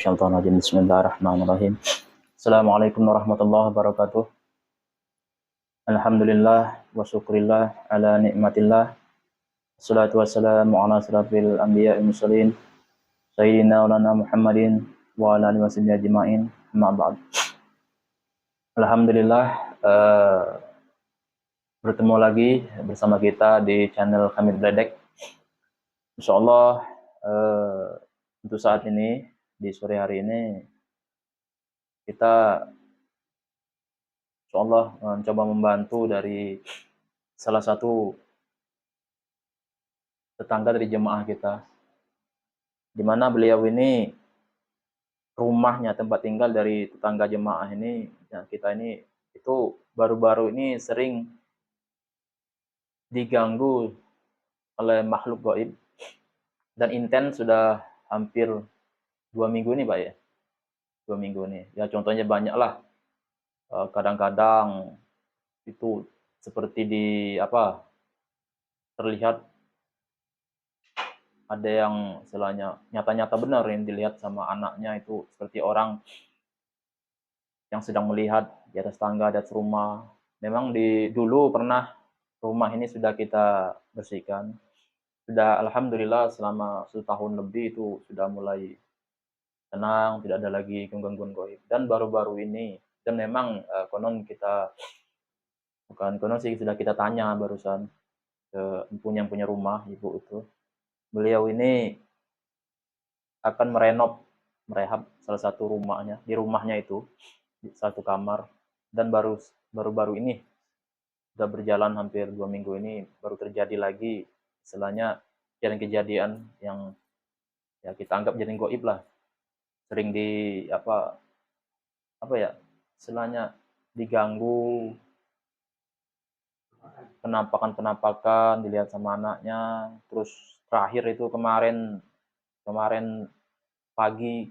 minasyaitonir rajim. Bismillahirrahmanirrahim. Assalamualaikum warahmatullahi wabarakatuh. Alhamdulillah wa syukrillah ala nikmatillah. Assalatu wassalamu ala asrafil anbiya'i wal mursalin sayyidina maulana Muhammadin wa ala alihi washabbihi ajma'in. Amma ba'd. Alhamdulillah bertemu lagi bersama kita di channel Hamid Bledek. Insyaallah untuk saat ini di sore hari ini kita insyaallah mencoba membantu dari salah satu tetangga dari jemaah kita, di mana beliau ini rumahnya, tempat tinggal dari tetangga jemaah ini, ya, kita ini itu baru-baru ini sering diganggu oleh makhluk gaib dan intens sudah hampir 2 minggu ini, Pak ya. 2 minggu ini. Ya contohnya banyak lah. Kadang-kadang itu seperti terlihat ada yang istilahnya nyata-nyata benar yang dilihat sama anaknya, itu seperti orang yang sedang melihat di atas tangga, di atas rumah. Memang dulu pernah rumah ini sudah kita bersihkan. Sudah alhamdulillah selama 1 tahun lebih itu sudah mulai tenang, tidak ada lagi gangguan gaib. Dan baru-baru ini, dan memang konon sudah kita tanya barusan ke yang punya rumah, ibu itu. Beliau ini akan merehab salah satu rumahnya, di rumahnya itu, di satu kamar. Dan baru-baru ini, sudah berjalan hampir 2 minggu ini, baru terjadi lagi istilahnya kejadian yang ya kita anggap jadi gaib lah. Sering istilahnya diganggu, penampakan dilihat sama anaknya. Terus terakhir itu kemarin pagi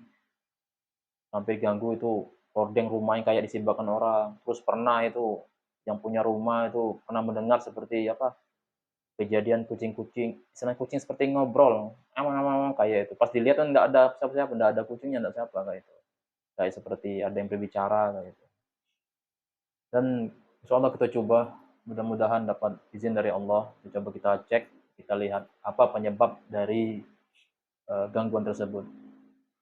sampai ganggu itu hordeng rumahnya kayak disibakkan orang. Terus pernah itu yang punya rumah itu pernah mendengar seperti kejadian kucing-kucing, istilahnya kucing seperti ngobrol, kayak itu. Pas dilihat kan nggak ada siapa-siapa, nggak ada kucingnya, nggak siapa, kayak itu. Kayak seperti ada yang berbicara kayak itu. Dan insyaallah kita coba, mudah-mudahan dapat izin dari Allah. Coba kita cek, kita lihat apa penyebab dari gangguan tersebut.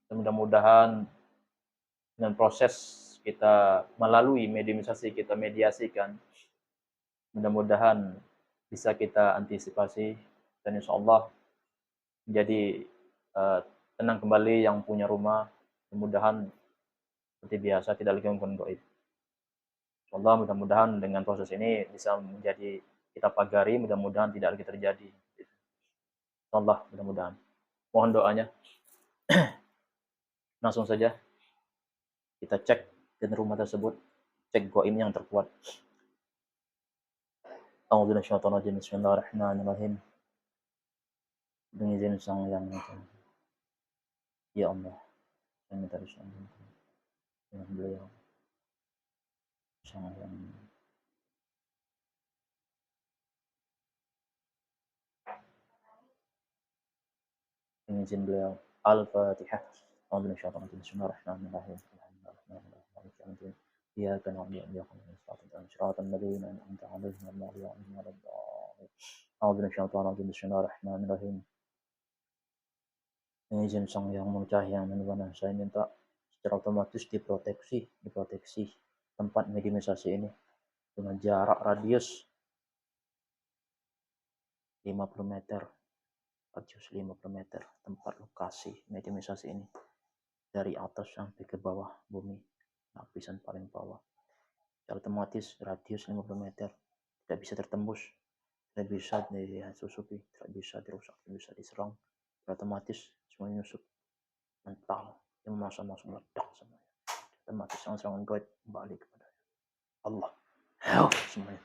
Dan mudah-mudahan dengan proses kita melalui mediumisasi, kita mediasikan, mudah-mudahan bisa kita antisipasi dan insyaallah menjadi tenang kembali yang punya rumah. Mudah-mudahan seperti biasa, tidak lagi gangguan gaib. Insyaallah mudah-mudahan dengan proses ini bisa menjadi kita pagari, mudah-mudahan tidak lagi terjadi. Insyaallah mudah-mudahan. Mohon doanya. Langsung saja kita cek dan rumah tersebut, cek gaib yang terkuat. A'udzubillahi minasyaitonir rajim. Bismillahirrahmanirrahim. Dengan izin Sang Yang Maha. Ya Allah, saya minta disampunkan dengan beliau Sang Yang dengan izin beliau. Al-Fatihah. A'udzubillahi minasyaitonir rajim. Bismillahirrahmanirrahim. Alhamdulillahirabbil iyyaka na'budu wa iyyaka nasta'in. Shiratal ladzina an'amta 'alaihim ghairil maghdubi 'alaihim waladdallin. A'udzubillahi minasyaitonir rajim. Bismillahirrahmanirrahim. Izin Sang Yang Mulia yang Nirwana, saya minta secara otomatis diproteksi tempat mediumisasi ini dengan jarak radius 50 meter, tempat lokasi mediumisasi ini, dari atas sampai ke bawah bumi, lapisan paling bawah. Secara otomatis radius 50 meter tidak bisa tertembus, tidak bisa disusupi, tidak bisa dirusak, tidak bisa diserang. Secara otomatis semuanya nyusup mental, yang masuk meledak semuanya. Otomatis serangan gaib kembali kepada Allah. Semuanya.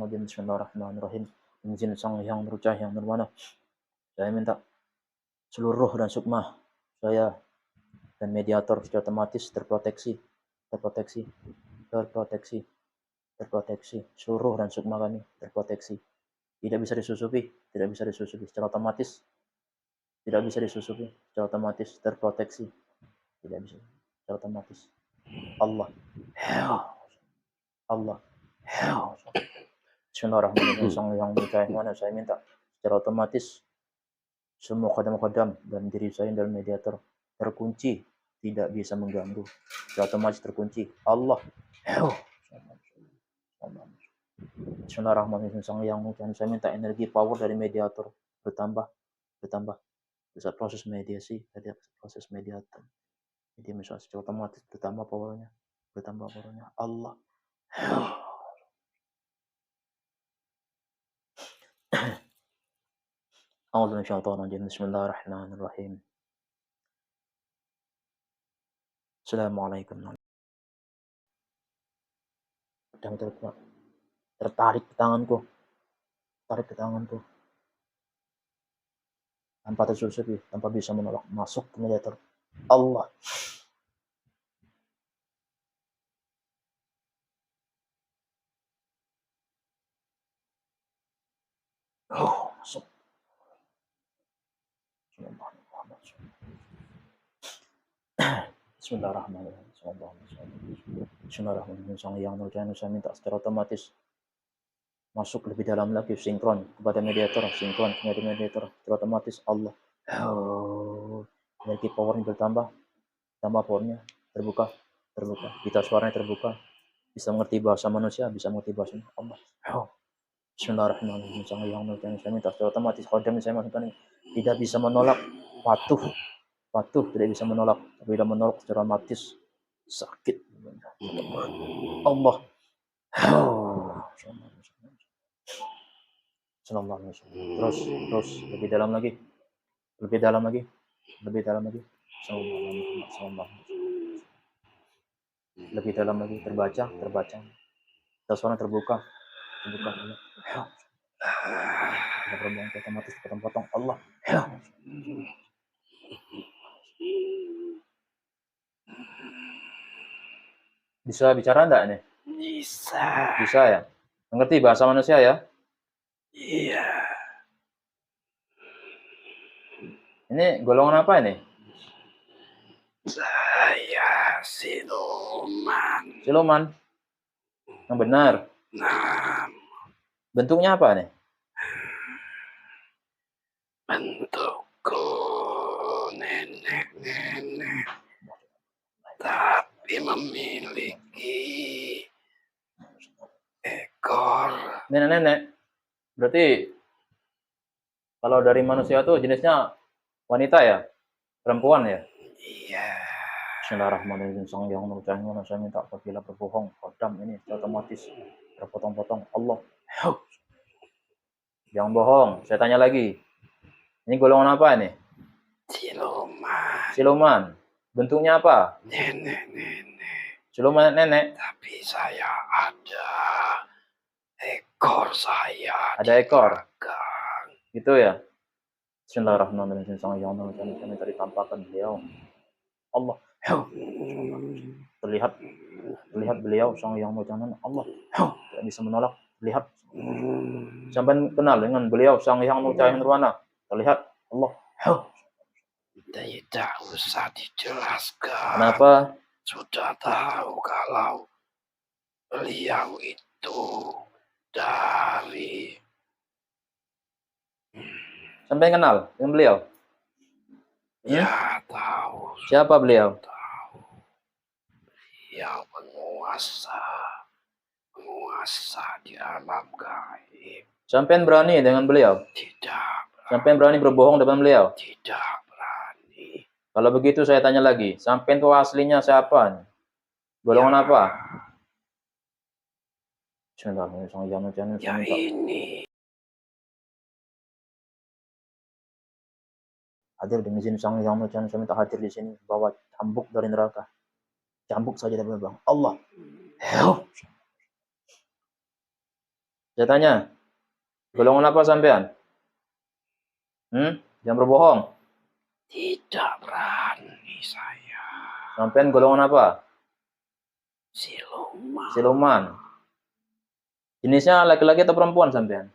Bismillahirrahmanirrahim. Izin Sang Yang Bercah yang Nirwana, saya minta seluruh dan sukma saya dan mediator secara otomatis terproteksi. Seluruh dan sukma kami terproteksi. Tidak bisa disusupi secara otomatis. Tidak bisa disusupi, secara otomatis terproteksi. Tidak bisa, secara otomatis. Allah. Allah. Bismillahirrahmanirrahim. Sang yang mana saya minta secara otomatis semua kodam-kodam dan diri saya dalam mediator terkunci, tidak bisa mengganggu. Secara otomatis terkunci. Allah. Bismillahirrahmanirrahim. Sang yang saya minta energi power dari mediator bertambah, bertambah. Bisa proses mediasi, ada proses mediator. Jadi misalnya secara otomatis bertambah powernya, bertambah powernya. Allah. Bismillahirrahmanirrahim. Assalamualaikum. Dan tertarik ke tanganku, tarik ke tanganku, tanpa tersusupi, tanpa bisa menolak, masuk ke mediator. Allah. Masuk. Bismillahirrahmanirrahim. Bismillahirrahmanirrahim. Sang yang nurjana saya minta secara otomatis masuk lebih dalam lagi, sinkron kepada mediator, sinkron kepada mediator, secara otomatis Allah. Energi powernya bertambah, tambah powernya, terbuka, terbuka. Kita suaranya terbuka, bisa mengerti bahasa manusia, bisa mengerti bahasa Allah. Bismillahirrahmanirrahim. Sang yang nurjana saya minta secara otomatis kodam saya masukkan ini tidak bisa menolak, patuh, patuh, tidak bisa menolak. Bila menolak secara otomatis sakit. Allah. Terus, terus lebih dalam lagi, lebih dalam lagi, lebih dalam lagi. Lebih dalam lagi, terbaca, terbaca. Suara terbuka, terbuka. Terbang otomatis potong-potong. Allah. Bisa bicara enggak ini? Bisa. Bisa ya? Mengerti bahasa manusia ya? Iya. Ini golongan apa ini? Saya siluman. Siluman. Yang benar. Nah, bentuknya apa nih? Bentukku nenek-nenek, tapi memiliki ekor. Nenek-nenek. Berarti kalau dari manusia tuh jenisnya wanita ya? Perempuan ya? Iya. Bismillahirrahmanirrahim. Sang yang nurjana saya minta apabila berbohong, kodam ini otomatis terpotong-potong. Allah. Jangan bohong. Saya tanya lagi. Ini golongan apa ini? Siluman. Siluman. Bentuknya apa? Nenek-nenek. Siluman nenek. Tapi saya ada ekor saya. Ada ekor. Belakang. Gitu ya. Bismillahirrahmanirrahim. Sang yang nurjana saya minta ditampakkan beliau. Allah. Terlihat, terlihat beliau sang yang nurjana. Allah. Tidak bisa menolak. Terlihat. Sampai kenal dengan beliau sang yang nurjana. Terlihat. Allah. Tidak usah dijelaskan. Kenapa? Sudah tahu kalau beliau itu dari. Sampai kenal dengan beliau? Ya tahu. Siapa beliau? Tahu. Beliau penguasa di alam gaib. Sampai berani dengan beliau? Tidak. Sampai berani berbohong depan beliau? Tidak berani. Kalau begitu saya tanya lagi, sampai itu aslinya siapa? Golongan apa? Bismillahirrahmanirrahim. Ya ini. Hadir dengan izin sang yang nurjana, saya minta hadir di sini, bawa cambuk dari neraka. Cambuk saja dari bang. Allah. Saya tanya, golongan apa sampean? Jangan berbohong. Tidak berani saya. Sampean golongan apa? Siluman. Siluman. Jenisnya laki-laki atau perempuan sampean?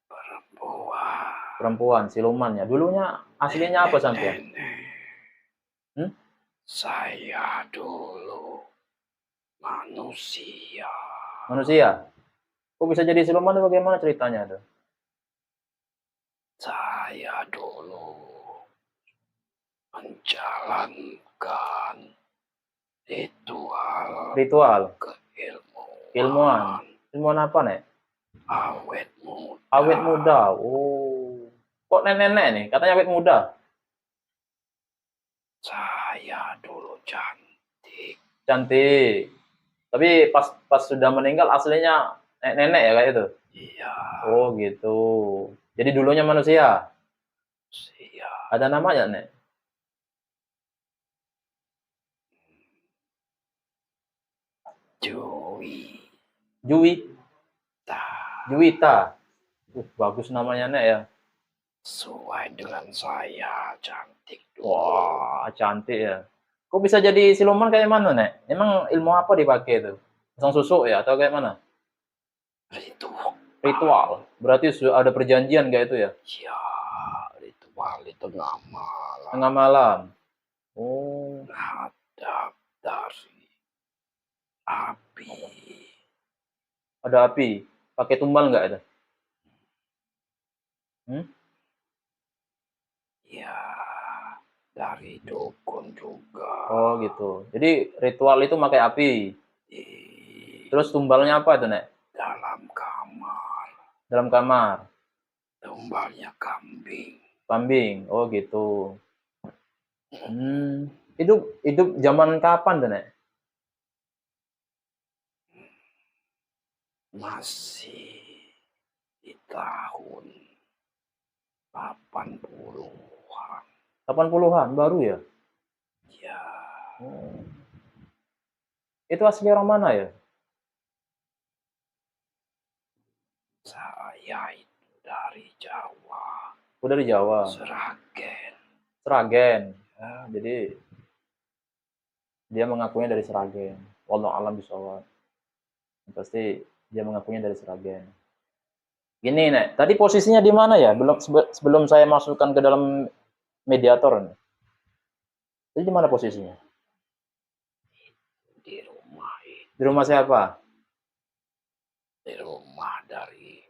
Perempuan. Perempuan, siluman ya. Dulunya aslinya apa sampean? Nenek-nenek, Hmm? saya dulu manusia. Manusia? Kok bisa jadi siluman tuh bagaimana ceritanya tuh? Saya dulu menjalankan ritual Ritual, ilmuwan. keilmuan Ilmuwan apa, Nek? awet Awet muda. muda. Oh. Kok nenek-nenek nih? Katanya awet muda. Saya dulu cantik. Cantik. Tapi pas pas sudah meninggal aslinya nenek ya kayak itu. Iya, Oh, gitu. Jadi dulunya manusia. sia Ada namanya, Nek? Dewi. Jui, Tak Juwita. Bagus namanya, Nek ya. sesuai dengan saya cantik dulu. Wah, cantik ya. Kok bisa jadi siluman kayak mana, Nek? Emang ilmu apa dipakai itu? Pasang susuk ya atau kayak mana? Ritual. Ritual. Berarti sudah ada perjanjian kayak itu ya? Ya, ritual di tengah malam. Tengah malam. Oh, Hadap dari api. ada api. Pakai tumbal nggak itu? Hmm? Ya, dari dukun juga. Oh, gitu. Jadi ritual itu pakai api. Di Terus tumbalnya apa itu, Nek? dalam kamar. Dalam kamar. Tumbalnya kambing. Kambing. Oh, gitu. Hmm. Hidup hidup zaman kapan tuh, Nek? Masih di tahun 80-an. 80-an baru ya? Ya, Oh. Itu asli orang mana ya? saya itu dari Jawa. Oh, dari Jawa. Seragen. Seragen. Oh, jadi dia mengakunya dari Seragen. Wallahu alam bishawab. Pasti dia mengakunya dari Seragen. Gini, Nek. Tadi posisinya di mana ya? Sebelum saya masukkan ke dalam mediator. Nek. Tadi di mana posisinya? Di rumah itu. Di rumah siapa? Di rumah dari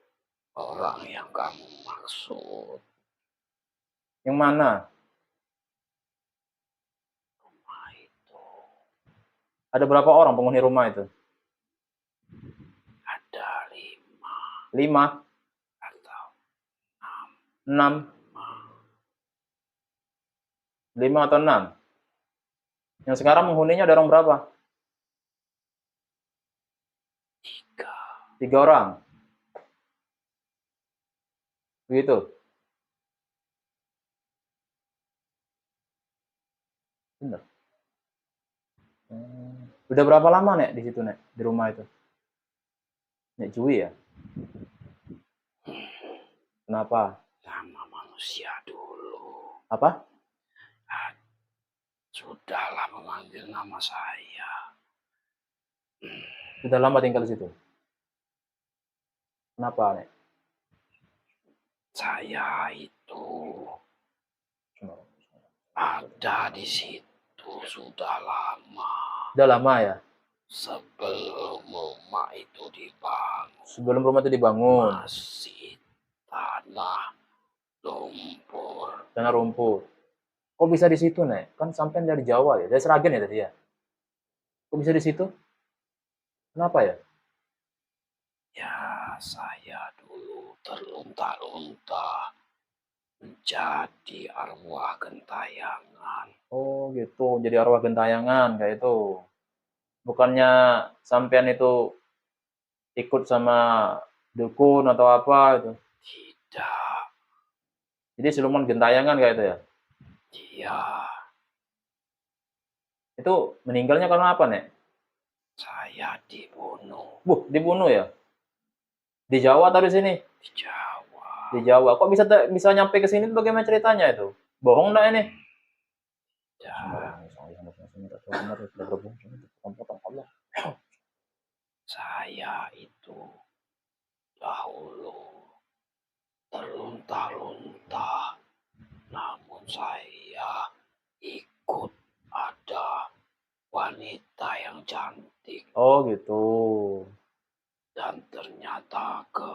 orang yang kamu maksud. Yang mana? Rumah itu Ada berapa orang penghuni rumah itu? ada 5 5, atau 6, 5 atau 6. Yang sekarang penghuninya ada orang berapa? 3. 3 orang. Begitu. Benar. Udah berapa lama, Nek, di situ, Nek? Di rumah itu? Nek Jui ya? Kenapa? Sama manusia dulu. Apa? Sudahlah memanggil nama saya. Sudah lama tinggal di situ. Kenapa, Nek? Saya itu ada di situ sudah lama. Udah lama ya? Sebelum rumah itu dibangun. Sebelum rumah itu dibangun. Masih tanah lumpur. Tanah rumput. Kok bisa di situ, Nek? Kan sampean dari Jawa ya? Dari Seragen ya tadi ya? Kok bisa di situ? Kenapa ya? Ya, saya dulu terlunta-lunta menjadi arwah gentayangan. Oh, gitu. Jadi arwah gentayangan kayak itu. Bukannya sampean itu ikut sama dukun atau apa itu. Tidak, Jadi siluman gentayangan kayak itu ya. dia Itu meninggalnya karena apa, Nek? saya dibunuh Dibunuh ya? Di Jawa atau di sini? di Jawa. Di Jawa. Kok bisa bisa nyampe ke sini bagaimana ceritanya itu? Bohong enggak ini? Dan saya itu dahulu terlunta-lunta saya ikut ada wanita yang cantik Oh gitu. dan ternyata ke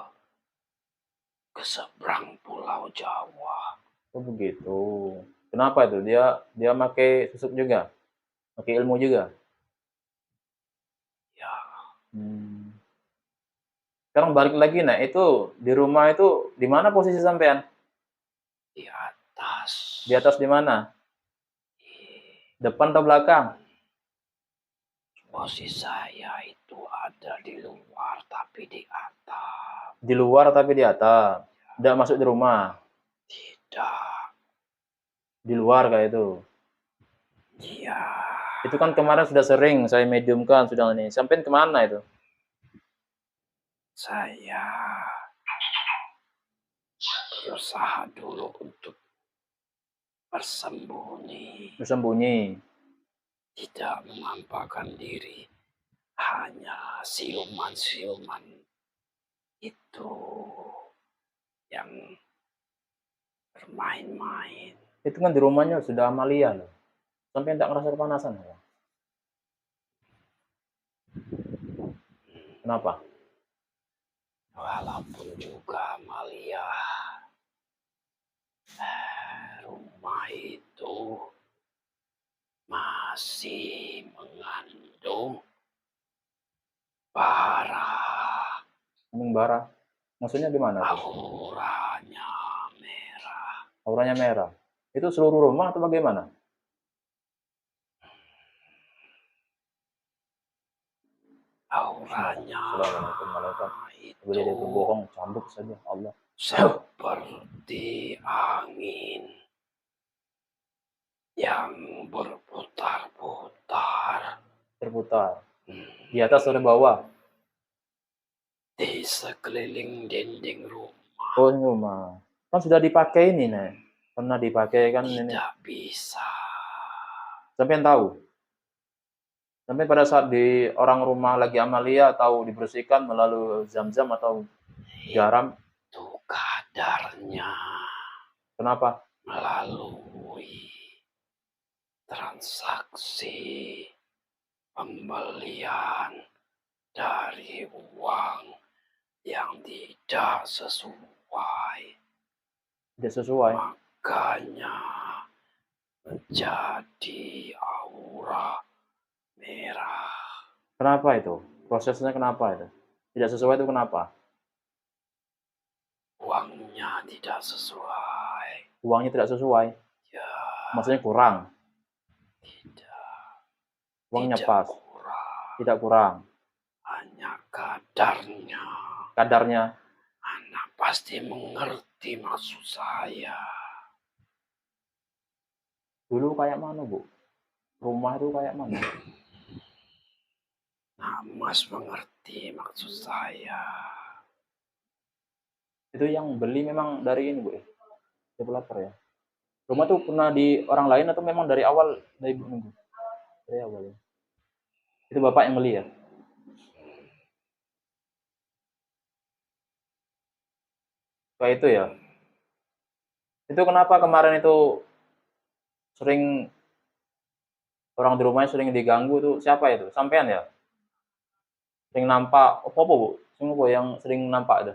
seberang pulau Jawa. Oh begitu. Kenapa itu? Dia pakai susuk juga? Pakai ilmu juga? Ya, Hmm. Sekarang balik lagi, nah itu di rumah itu di mana posisi sampean? di atas. Di atas di mana? Depan atau belakang? Posisi saya itu ada di luar tapi di atas. Di luar tapi di atas. Tidak masuk di rumah. Tidak. Di luar kayak itu. Iya. Itu kan kemarin sudah sering saya mediumkan sudah ini. Sampean kemana itu? Saya berusaha dulu untuk bersembunyi. Bersembunyi. Tidak menampakkan diri. Hanya siluman-siluman itu yang bermain-main. Itu kan di rumahnya sudah Amalia loh. Sampai tidak ngerasa kepanasan ya? Kenapa? Walaupun juga Amalia, rumah itu masih mengandung bara. Mending bara. Maksudnya gimana tuh? Auranya merah. Auranya merah. Itu seluruh rumah atau bagaimana? Auranya Assalamualaikum malaikat. itu Boleh dia berbohong, cambuk saja Allah. seperti angin yang berputar-putar Terputar. Di atas atau di bawah? di sekeliling dinding rumah. Oh ini rumah. Kan sudah dipakai ini nih. Pernah dipakai kan ini. Tidak bisa. Sampai tahu. Sampai pada saat di orang rumah lagi Amalia tahu dibersihkan melalui zam-zam atau garam. Itu kadarnya Kenapa? melalui transaksi pembelian dari uang yang tidak sesuai. Tidak sesuai. Makanya menjadi aura merah. Kenapa itu? Prosesnya kenapa itu? Tidak sesuai itu kenapa? Uangnya tidak sesuai. Uangnya tidak sesuai. Ya, Maksudnya kurang. tidak. Uangnya Tidak pas. kurang. Tidak kurang. Hanya kadarnya. Kadarnya. Anak pasti mengerti maksud saya. Dulu kayak mana, Bu? Rumah itu kayak mana? Nah, Mas mengerti maksud saya. Itu yang beli memang dari ini, Bu. Developer ya. Rumah tuh pernah di orang lain atau memang dari awal dari Ibu nunggu? Dari awal ya. Itu Bapak yang beli ya? Kayak itu ya. Itu kenapa kemarin itu sering orang di rumahnya sering diganggu tuh siapa itu? Sampean ya? Sering nampak apa Bu? Sing apa yang sering nampak itu?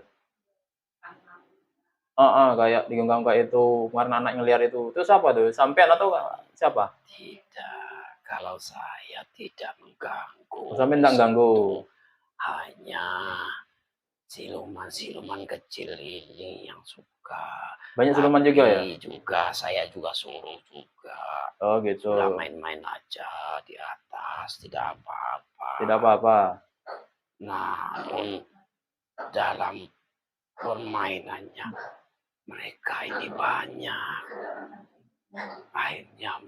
Kayak diganggu kayak itu kemarin anak ngeliar itu. Itu siapa tuh? Sampean atau siapa? Tidak, kalau saya tidak mengganggu. Sampean enggak ganggu. Hanya siluman-siluman kecil ini yang suka. Banyak siluman juga ya? Juga saya juga suruh juga. Oh gitu. Sudah main-main aja di atas, tidak apa-apa. Tidak apa-apa. Namun dalam permainannya mereka ini banyak. Akhirnya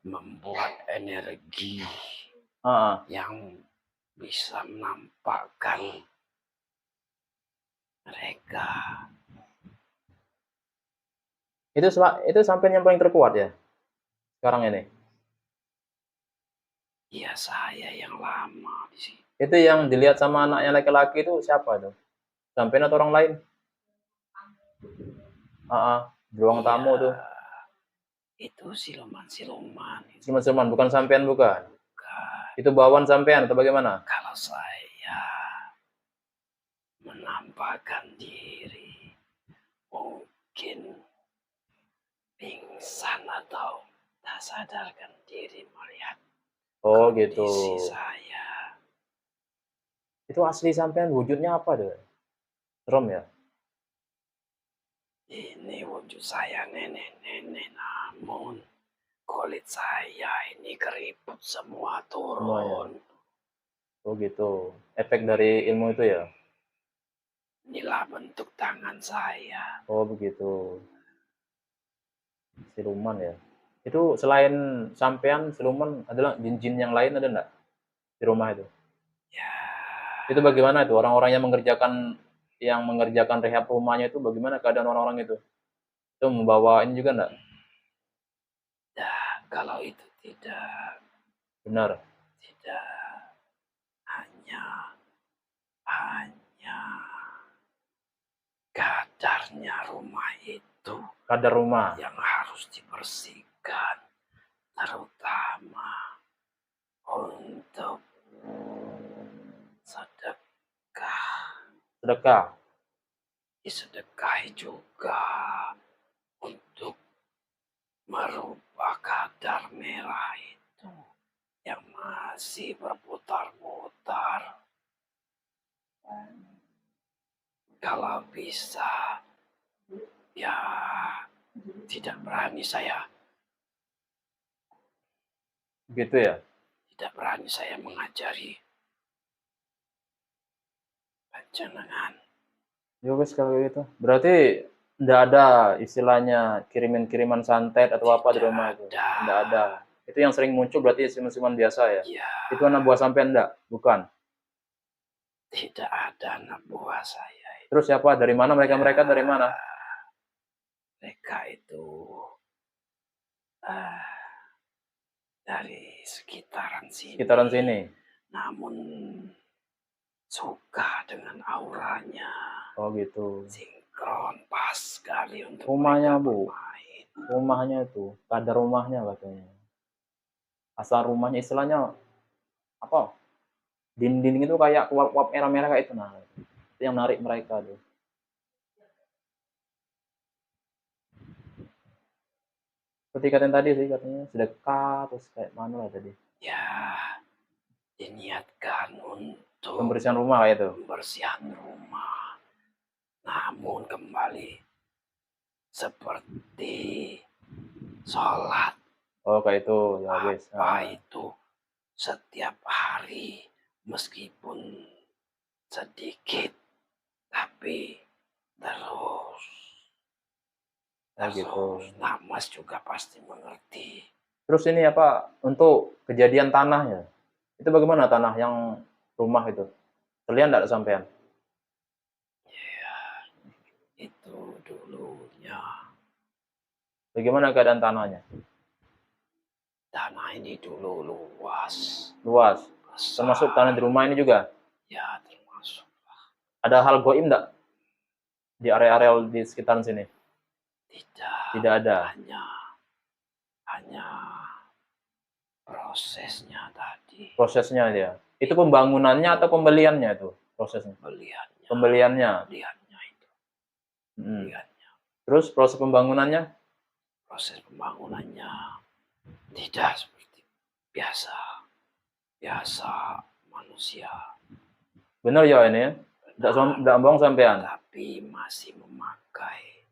membuat energi yang bisa menampakkan mereka. Itu sampean yang paling terkuat ya? Sekarang ini? Iya, saya yang lama di sini. Itu yang dilihat sama anaknya laki-laki itu siapa tuh? Sampean atau orang lain? Di ruang tamu tuh. Itu siluman-siluman itu. Siluman-siluman, bukan sampean bukan? Bukan. Itu bawaan sampean atau bagaimana? Kalau saya menampakkan diri, mungkin pingsan atau tak sadarkan diri melihat Oh gitu. kondisi saya. Itu asli sampean wujudnya apa tuh? Serem ya? Ini wujud saya nenek-nenek, namun kulit saya ini keriput semua Semuanya? turun. Oh gitu. Efek dari ilmu itu ya? Inilah bentuk tangan saya. Oh begitu. Siluman ya? Itu selain sampean, siluman adalah jin-jin yang lain ada nggak di rumah itu? Ya, Itu bagaimana itu orang-orang yang mengerjakan rehab rumahnya itu bagaimana keadaan orang-orang itu? Itu membawa ini juga nggak? kalau itu tidak, Benar. tidak hanya kadarnya rumah itu Kadar rumah. yang harus dibersihkan, terutama untuk sedekah. Sedekah. Disedekahi juga untuk merubah kadar merah itu yang masih berputar-putar. Kalau bisa, ya tidak berani saya, Gitu ya? tidak berani saya mengajari panjenengan. Ya wes kalau gitu. Berarti nggak ada istilahnya kiriman-kiriman santet atau apa di Tidak rumah itu? ada. Nggak ada. Itu yang sering muncul berarti siluman-siluman biasa ya? Ya, Itu anak buah sampean enggak? Bukan. tidak ada anak buah saya. Terus siapa? Dari mana mereka-mereka dari mana? Mereka itu ah, dari sekitaran sini. Sekitaran sini. Namun suka dengan auranya. Oh gitu. Sinkron pas sekali untuk Rumahnya mereka Bu, bermain. rumahnya itu, kadar rumahnya katanya. Asal rumahnya istilahnya apa? Dinding itu kayak uap-uap merah-merah kayak itu nah. Itu yang narik mereka tuh. Seperti katanya tadi sih katanya sedekah terus kayak mana lah tadi. Ya, diniatkan untuk Pembersihan rumah kayak itu. pembersihan rumah. Namun kembali seperti sholat. Oh kayak itu ya wes. Apa itu setiap hari meskipun sedikit tapi terus. Oh gitu. Nah, Mas juga pasti mengerti. Terus ini apa untuk kejadian tanahnya? Itu bagaimana tanah yang rumah itu? Terlihat enggak sampean? Ya, itu dulunya. Bagaimana keadaan tanahnya? Tanah ini dulu luas. Luas. Besar. Termasuk tanah di rumah ini juga? Ya, termasuk. Ada hal goib enggak di area-area di sekitaran sini? Tidak. Tidak ada. Hanya prosesnya tadi. Prosesnya dia. Itu pembangunannya atau pembeliannya itu prosesnya? Pembeliannya. Pembeliannya. Pembeliannya itu. Pembeliannya. Terus proses pembangunannya? Proses pembangunannya tidak seperti biasa. Biasa manusia. Benar ya ini ya? Enggak bohong sampean. Tapi masih memakai.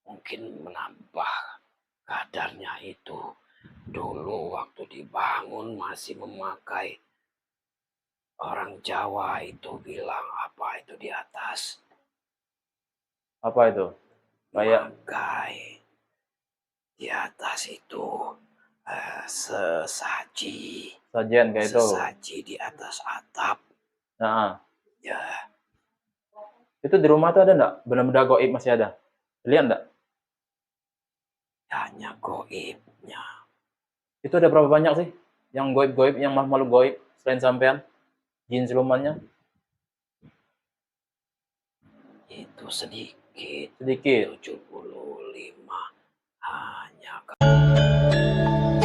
Mungkin menambah kadarnya itu. Dulu waktu dibangun masih memakai. Orang Jawa itu bilang apa itu di atas. Apa itu? Kayak Memakai di atas itu sesaji. sajian kayak itu. Sesaji di atas atap. Nah, Ya. itu di rumah tuh ada enggak? Benda-benda goib masih ada? Lihat enggak? Hanya goibnya. Itu ada berapa banyak sih? Yang goib-goib, yang makhluk goib selain sampean? Jin silumannya? Itu sedikit. Sedikit. 75. Hanya makan.